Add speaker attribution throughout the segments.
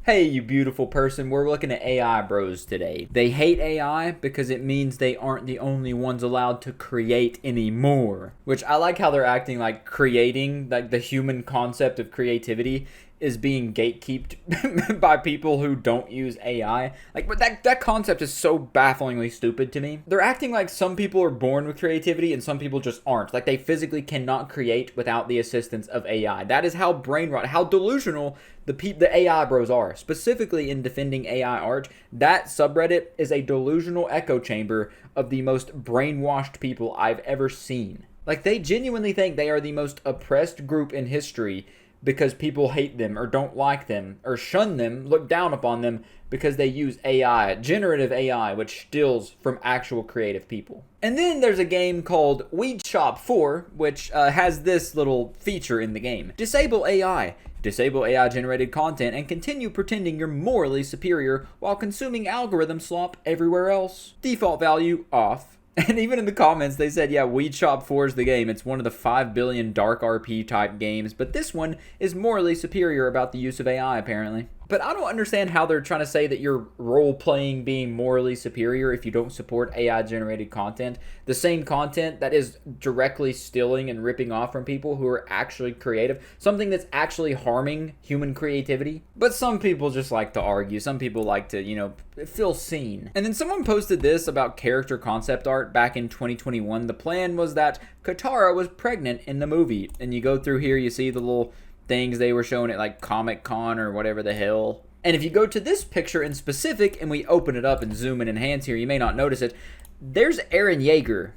Speaker 1: Hey, you beautiful person, we're looking at AI bros today. They hate AI because it means they aren't the only ones allowed to create anymore. Which I like how they're acting like creating, like the human concept of creativity is being gatekept by people who don't use AI. Like, but that concept is so bafflingly stupid to me. They're acting like some people are born with creativity and some people just aren't. Like, they physically cannot create without the assistance of AI. That is how brain rot, how delusional the AI bros are. Specifically in defending AI art, that subreddit is a delusional echo chamber of the most brainwashed people I've ever seen. Like, they genuinely think they are the most oppressed group in history because people hate them or don't like them or shun them, look down upon them because they use AI, generative AI, which steals from actual creative people. And then there's a game called Weed Shop 4, which has this little feature in the game. Disable AI. Disable AI generated content and continue pretending you're morally superior while consuming algorithm slop everywhere else. Default value off. And even in the comments, they said, yeah, Weed Shop 4 is the game. It's one of the 5 billion dark RP type games, but this one is morally superior about the use of AI, apparently. But I don't understand how they're trying to say that you're role-playing being morally superior if you don't support AI-generated content. The same content that is directly stealing and ripping off from people who are actually creative. Something that's actually harming human creativity. But some people just like to argue. Some people like to, feel seen. And then someone posted this about character concept art back in 2021. The plan was that Katara was pregnant in the movie. And you go through here, you see the little things they were showing at like Comic-Con or whatever the hell. And if you go to this picture in specific and we open it up and zoom and enhance here, you may not notice it. There's Eren Yeager,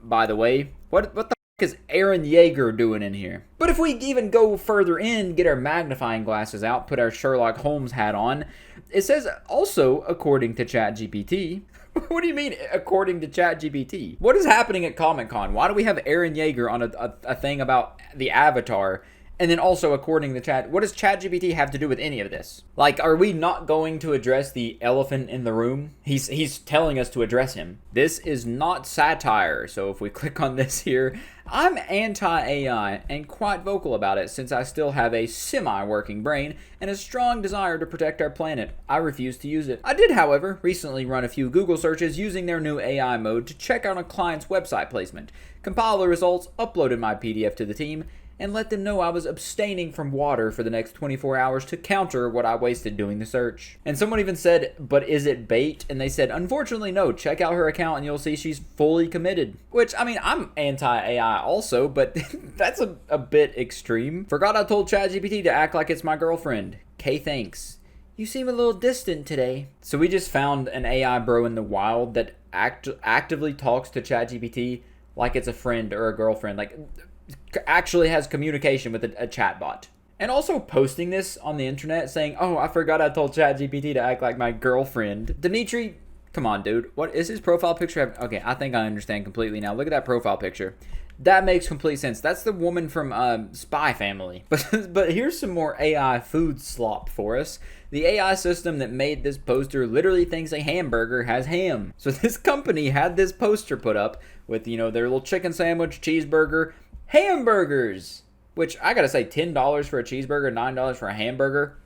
Speaker 1: by the way. What the is Eren Yeager doing in here? But if we even go further in, get our magnifying glasses out, put our Sherlock Holmes hat on, it says also according to ChatGPT. What do you mean, according to ChatGPT? What is happening at Comic-Con? Why do we have Eren Yeager on a thing about the Avatar? And then also, according to Chat, what does ChatGPT have to do with any of this? Like, are we not going to address the elephant in the room? He's telling us to address him. This is not satire. So if we click on this here, I'm anti-AI and quite vocal about it since I still have a semi-working brain and a strong desire to protect our planet. I refuse to use it. I did, however, recently run a few Google searches using their new AI mode to check out a client's website placement, compile the results, uploaded my PDF to the team, and let them know I was abstaining from water for the next 24 hours to counter what I wasted doing the search. And someone even said, but is it bait? And they said, unfortunately, no. Check out her account and you'll see she's fully committed. Which, I mean, I'm anti-AI also, but that's a bit extreme. Forgot I told ChatGPT to act like it's my girlfriend. K, thanks. You seem a little distant today. So we just found an AI bro in the wild that actively talks to ChatGPT like it's a friend or a girlfriend. Like, actually has communication with a chatbot. And also posting this on the internet saying, oh, I forgot I told ChatGPT to act like my girlfriend. Dimitri, come on, dude. What is his profile picture? Okay, I think I understand completely now. Look at that profile picture. That makes complete sense. That's the woman from Spy Family. But here's some more AI food slop for us. The AI system that made this poster literally thinks a hamburger has ham. So this company had this poster put up with, their little chicken sandwich, cheeseburger, hamburgers, which I gotta say, $10 for a cheeseburger, $9 for a hamburger,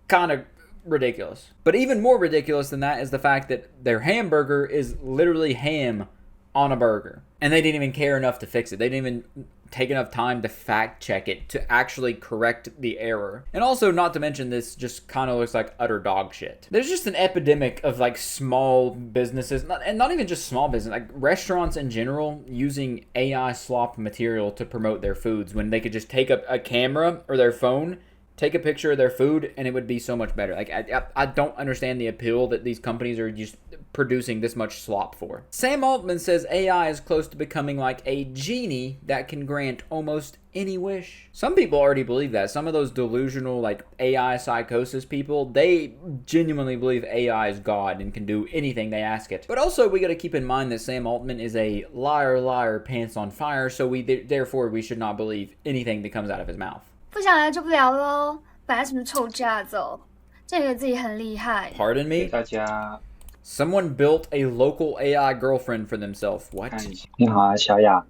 Speaker 1: kind of ridiculous. But even more ridiculous than that is the fact that their hamburger is literally ham on a burger. And they didn't even care enough to fix it. They didn't even take enough time to fact check it to actually correct the error. And also, not to mention, this just kind of looks like utter dog shit. There's just an epidemic of like small businesses, and not even just small business, like restaurants in general using AI slop material to promote their foods when they could just take a camera or their phone, take a picture of their food, and it would be so much better. Like, I don't understand the appeal that these companies are just producing this much slop for. Sam Altman says AI is close to becoming like a genie that can grant almost any wish. Some people already believe that. Some of those delusional like AI psychosis people, they genuinely believe AI is God and can do anything they ask it. But also we got to keep in mind that Sam Altman is a liar, pants on fire, so therefore we should not believe anything that comes out of his mouth.
Speaker 2: 不想来就不聊咯，摆什么臭架子哦，这个自己很厉害。
Speaker 1: Pardon me?
Speaker 3: 大家
Speaker 1: Someone built a local AI girlfriend for themselves. What?
Speaker 3: 看一下。你好啊，小雅，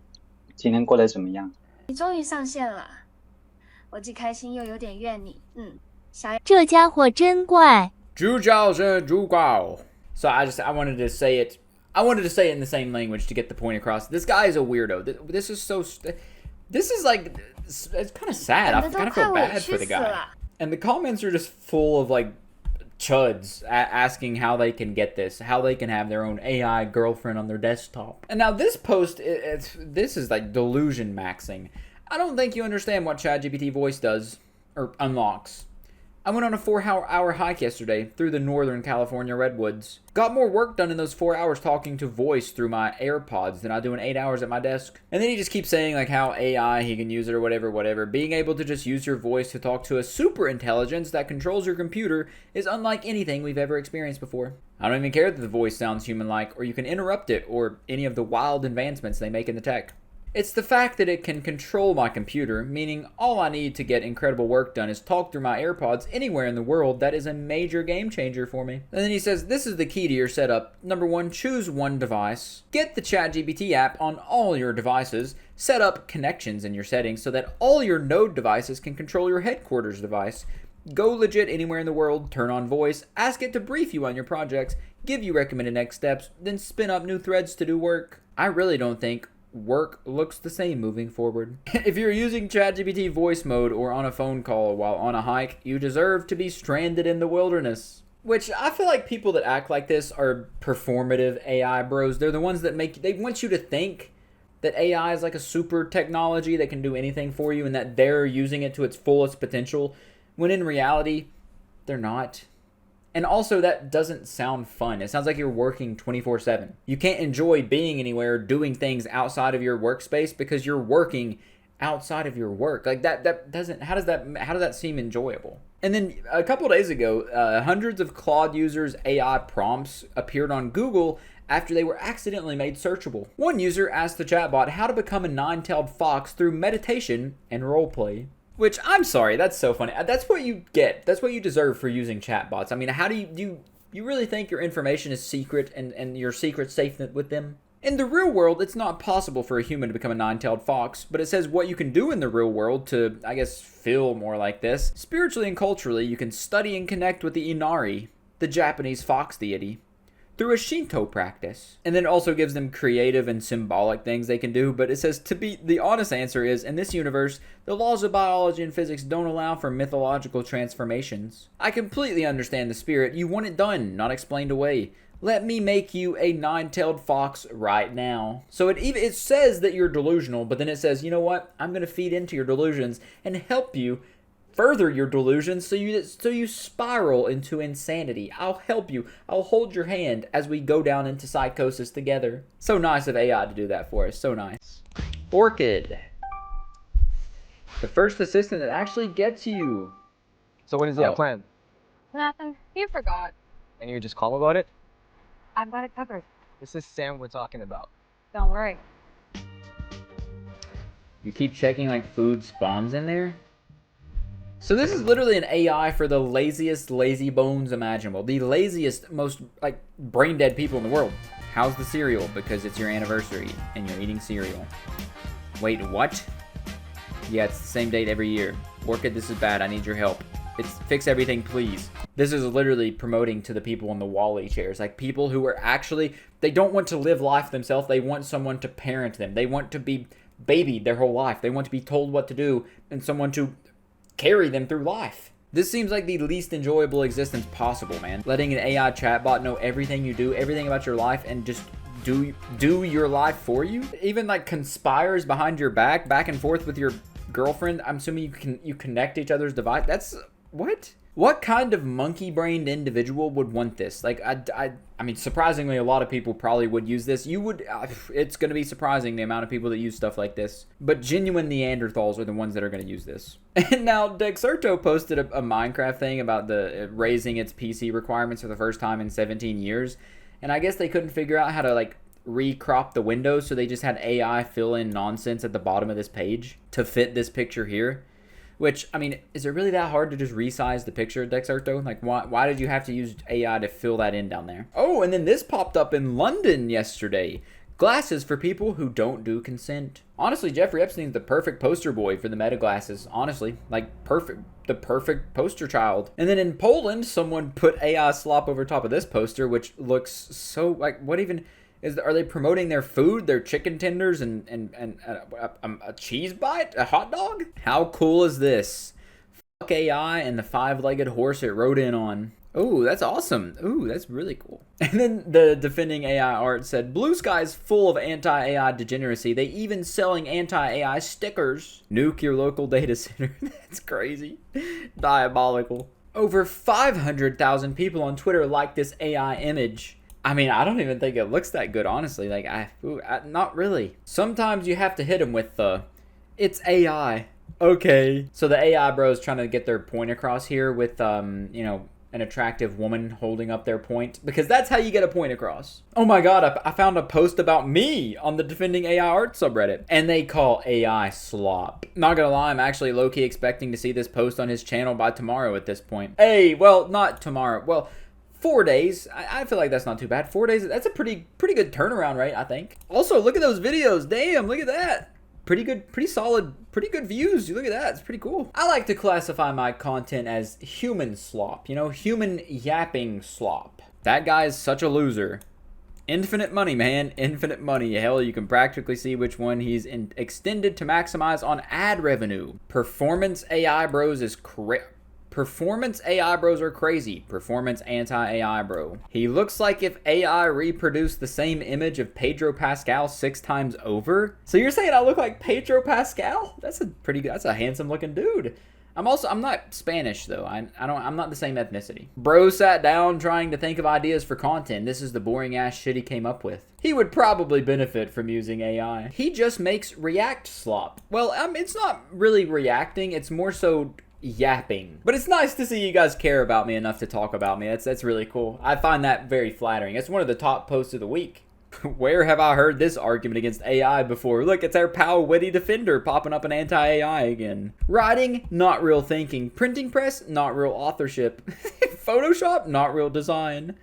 Speaker 3: 今天过得怎么样？
Speaker 2: 你终于上线了，我既开心又有点怨你。
Speaker 4: 这家伙真怪。
Speaker 1: So I wanted to say it. I wanted to say it in the same language to get the point across. This guy is a weirdo. This is so. This is like, it's kind of sad. I kind of feel bad for the guy. And the comments are just full of like chuds asking how they can get this, how they can have their own AI girlfriend on their desktop. And now this post, this is like delusion maxing. I don't think you understand what ChatGPT voice does or unlocks. I went on a 4-hour hike yesterday through the Northern California redwoods. Got more work done in those 4 hours talking to voice through my AirPods than I do in 8 hours at my desk. And then he just keeps saying like how AI, he can use it or whatever. Being able to just use your voice to talk to a super intelligence that controls your computer is unlike anything we've ever experienced before. I don't even care that the voice sounds human-like, or you can interrupt it, or any of the wild advancements they make in the tech. It's the fact that it can control my computer, meaning all I need to get incredible work done is talk through my AirPods anywhere in the world. That is a major game changer for me. And then he says, this is the key to your setup. Number 1, choose one device. Get the ChatGPT app on all your devices. Set up connections in your settings so that all your node devices can control your headquarters device. Go legit anywhere in the world, turn on voice, ask it to brief you on your projects, give you recommended next steps, then spin up new threads to do work. I really don't think work looks the same moving forward. If you're using ChatGPT voice mode or on a phone call while on a hike, you deserve to be stranded in the wilderness. Which I feel like people that act like this are performative AI bros. They're the ones that they want you to think that AI is like a super technology that can do anything for you and that they're using it to its fullest potential, when in reality, they're not. And also, that doesn't sound fun. It sounds like you're working 24/7. You can't enjoy being anywhere, doing things outside of your workspace because you're working outside of your work. Like that doesn't. How does that seem enjoyable? And then a couple days ago, hundreds of Claude users' AI prompts appeared on Google after they were accidentally made searchable. One user asked the chatbot how to become a nine-tailed fox through meditation and roleplay. Which, I'm sorry, that's so funny. That's what you get. That's what you deserve for using chatbots. I mean, how do you really think your information is secret and your secret's safe with them? In the real world, it's not possible for a human to become a nine-tailed fox, but it says what you can do in the real world to, I guess, feel more like this. Spiritually and culturally, you can study and connect with the Inari, the Japanese fox deity, through a Shinto practice. And then it also gives them creative and symbolic things they can do, but it says the honest answer is, in this universe, the laws of biology and physics don't allow for mythological transformations. I completely understand the spirit. You want it done, not explained away. Let me make you a nine-tailed fox right now. So it says that you're delusional, but then it says, you know what? I'm going to feed into your delusions and help you further your delusions so you spiral into insanity. I'll help you. I'll hold your hand as we go down into psychosis together. So nice of AI to do that for us. So nice. Orchid. The first assistant that actually gets you.
Speaker 5: So what is the plan?
Speaker 6: Nothing. You forgot.
Speaker 5: And you just calm about it?
Speaker 6: I've got it covered.
Speaker 5: This is Sam we're talking about.
Speaker 6: Don't worry.
Speaker 1: You keep checking like food spawns in there? So this is literally an AI for the laziest lazy bones imaginable. The laziest, most like brain dead people in the world. How's the cereal? Because it's your anniversary and you're eating cereal. Wait, what? Yeah, it's the same date every year. Orchid, this is bad. I need your help. Fix everything, please. This is literally promoting to the people in the Wall-E chairs. Like people who are actually, they don't want to live life themselves. They want someone to parent them. They want to be babied their whole life. They want to be told what to do and someone to carry them through life. This seems like the least enjoyable existence possible, man. Letting an AI chatbot know everything you do, everything about your life, and just do your life for you. Even like conspires behind your back and forth with your girlfriend. I'm assuming you connect each other's device. That's what? What kind of monkey-brained individual would want this? Like, I mean, surprisingly, a lot of people probably would use this. It's going to be surprising the amount of people that use stuff like this. But genuine Neanderthals are the ones that are going to use this. And now, Dexerto posted a Minecraft thing about the raising its PC requirements for the first time in 17 years. And I guess they couldn't figure out how to, like, recrop the windows, so they just had AI fill in nonsense at the bottom of this page to fit this picture here. Which, I mean, is it really that hard to just resize the picture, Dexerto? Like, why did you have to use AI to fill that in down there? Oh, and then this popped up in London yesterday. Glasses for people who don't do consent. Honestly, Jeffrey Epstein's the perfect poster boy for the meta glasses. Honestly, like, perfect. the perfect poster child. And then in Poland, someone put AI slop over top of this poster, which looks so like, what even are they promoting their food, their chicken tenders and a cheese bite, a hot dog? How cool is this? Fuck AI and the 5-legged horse it rode in on. Oh, that's awesome. Ooh, that's really cool. And then the defending AI art said, Blue Sky's full of anti-AI degeneracy. They even selling anti-AI stickers. Nuke your local data center. That's crazy. Diabolical. Over 500,000 people on Twitter like this AI image. I mean, I don't even think it looks that good, honestly. Like, not really. Sometimes you have to hit them with the, it's AI. Okay. So the AI bros trying to get their point across here with, you know, an attractive woman holding up their point, because that's how you get a point across. Oh my god, I found a post about me on the Defending AI Art subreddit, and they call AI slop. Not gonna lie, I'm actually low-key expecting to see this post on his channel by tomorrow at this point. Hey, well, not tomorrow. Well, 4 days. I feel like that's not too bad. 4 days, that's a pretty good turnaround, right? I think. Also, look at those videos. Damn, look at that. Pretty good, pretty solid, pretty good views. You look at that, it's pretty cool. I like to classify my content as human slop, you know, human yapping slop. That guy is such a loser. Infinite money, man, infinite money. Hell, you can practically see which one he's extended to maximize on ad revenue. Performance AI bros is Performance AI bros are crazy. Performance anti-AI bro. He looks like if AI reproduced the same image of Pedro Pascal 6 times over. So you're saying I look like Pedro Pascal? That's a handsome looking dude. I'm not Spanish though. I'm not the same ethnicity. Bro sat down trying to think of ideas for content. This is the boring ass shit he came up with. He would probably benefit from using AI. He just makes react slop. Well, it's not really reacting. It's more so yapping. But it's nice to see you guys care about me enough to talk about me. That's really cool. I find that very flattering. It's one of the top posts of the week. Where have I heard this argument against AI before? Look, it's our pal Witty Defender popping up an anti-AI again. Writing, not real thinking. Printing press, not real authorship. Photoshop, not real design.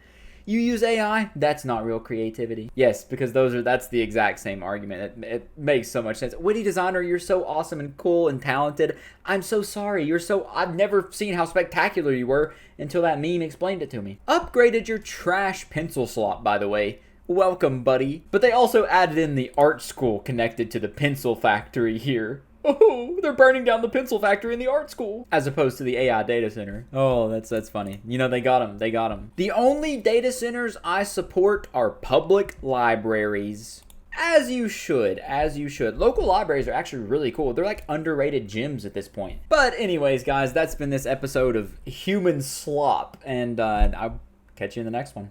Speaker 1: You use AI, that's not real creativity. Yes, because that's the exact same argument. It makes so much sense. Witty designer, you're so awesome and cool and talented. I'm so sorry. I've never seen how spectacular you were until that meme explained it to me. Upgraded your trash pencil slot, by the way. Welcome, buddy. But they also added in the art school connected to the pencil factory here. Oh, they're burning down the pencil factory in the art school, as opposed to the AI data center. Oh, that's funny. You know, they got him. They got him. The only data centers I support are public libraries. As you should, as you should. Local libraries are actually really cool. They're like underrated gyms at this point. But anyways, guys, that's been this episode of Human Slop, and I'll catch you in the next one.